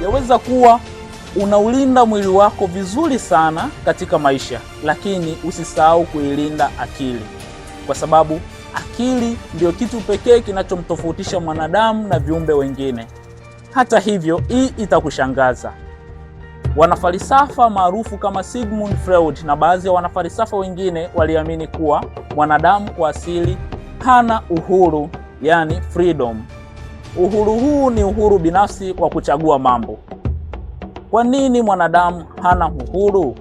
yaweza kuwa unaulinda mwili wako vizuri sana katika maisha, lakini usisahau kuilinda akili, kwa sababu akili ndio kitu pekee kinachomtofautisha mwanadamu na viumbe wengine. Hata hivyo, hii itakushangaza. Wanafalsafa maarufu kama Sigmund Freud na baadhi ya wanafalsafa wengine waliamini kuwa mwanadamu kwa asili hana uhuru, yani freedom. Uhuru huu ni uhuru binafsi wa kuchagua mambo. Kwa nini mwanadamu hana uhuru?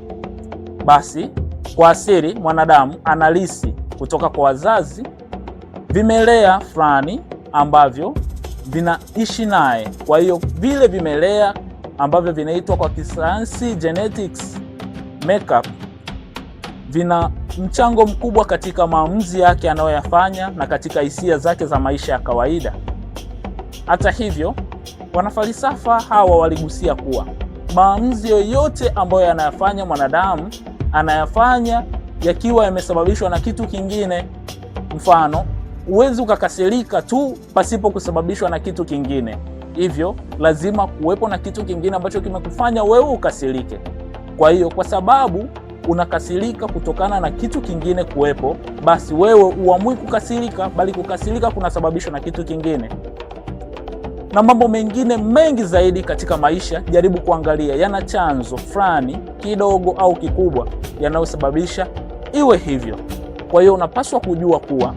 Basi, kwa asili mwanadamu analisi kutoka kwa wazazi vimelea fulani ambavyo vinaishi naye. Kwa hiyo vile vimelea ambavyo vinaitwa kwa kisayansi genetics makeup vina mchango mkubwa katika maamuzi yake anayoyafanya na katika hisia zake za maisha ya kawaida. Hata hivyo, wanafalsafa hawa waligusia kuwa maamuzi yoyote ambayo yanayafanya mwanadamu anayafanya yakiwa yamesababishwa na kitu kingine. Mfano, huwezi ukakasirika tu pasipo kusababishwa na kitu kingine. Hivyo lazima kuwepo na kitu kingine ambacho kimekufanya wewe ukasirike. Kwa hiyo kwa sababu unakasirika kutokana na kitu kingine kuwepo, basi wewe uamui kukasirika, bali kukasirika kunasababishwa na kitu kingine. Na mambo mengine mengi zaidi katika maisha, jaribu kuangalia yana chanzo fulani kidogo au kikubwa yanayosababisha iwe hivyo. Kwa hiyo unapaswa kujua kuwa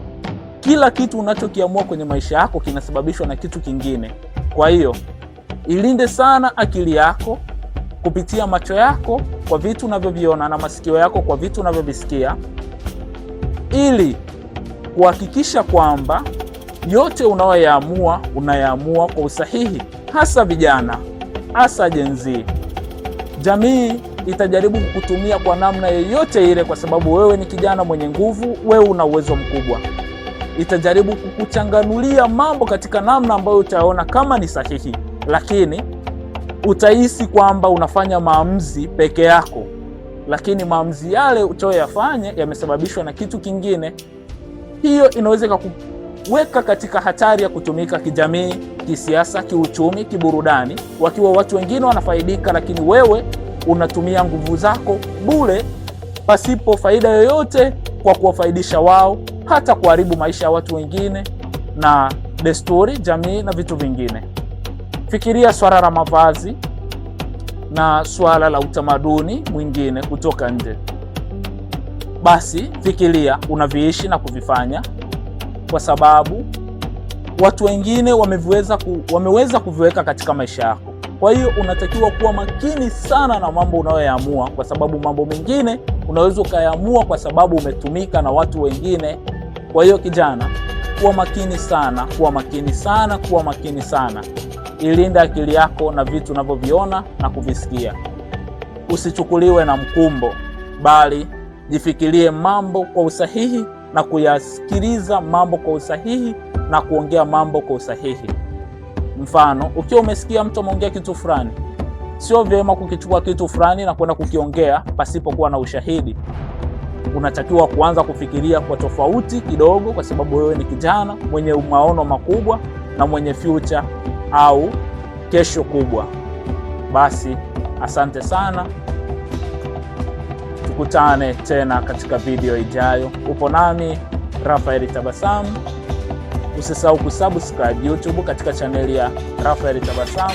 kila kitu unachokiamua kwenye maisha yako kinasababishwa na kitu kingine. Kwa hiyo ilinde sana akili yako kupitia macho yako kwa vitu unavyoviona na masikio yako kwa vitu unavyovisikia, ili kuhakikisha kwamba yote unayaamua kwa usahihi. Hasa vijana, hasa Gen Z. Jamii itajaribu kukutumia kwa namna yoyote ile, kwa sababu wewe ni kijana mwenye nguvu, wewe una uwezo mkubwa. Itajaribu kukuchanganulia mambo katika namna ambayo utaona kama ni sahihi, lakini utahisi kwamba unafanya maamuzi peke yako, lakini maamuzi yale utayoyafanya yamesababishwa na kitu kingine. Hiyo inaweza kukuweka katika hatari ya kutumika kijamii, kisiasa, kiuchumi, kiburudani, wakiwa watu wengine wanafaidika, lakini wewe unatumia nguvu zako bure pasipo faida yoyote kwa kuwafaidisha wao, hata kuharibu maisha ya watu wengine na desturi, jamii na vitu vingine. Fikiria swala la mavazi na swala la utamaduni mwingine kutoka nje. Basi fikiria unaviishi na kuvifanya, kwa sababu watu wengine wameweza kuviweka katika maisha yako. Kwa hiyo unatakiwa kuwa makini sana na mambo unayoyaamua, kwa sababu mambo mengine unaweza ukayaamua kwa sababu umetumika na watu wengine. Kwa hiyo kijana, kuwa makini sana, kuwa makini sana, kuwa makini sana. Ilinda akili yako na vitu unavyoviona na kuvisikia. Usichukuliwe na mkumbo, bali jifikirie mambo kwa usahihi na kuyasikiliza mambo kwa usahihi na kuongea mambo kwa usahihi. Mfano, ukiwa umesikia mtu ameongea kitu fulani, sio vyema kukichukua kitu fulani na kwenda kukiongea pasipokuwa na ushahidi. Unatakiwa kuanza kufikiria kwa tofauti kidogo, kwa sababu wewe ni kijana mwenye maono makubwa na mwenye future au kesho kubwa. Basi asante sana, tukutane tena katika video ijayo. Upo nami Raphael Tabasamu. Usisahau kusubscribe YouTube katika chaneli ya Raphael Tabasamu.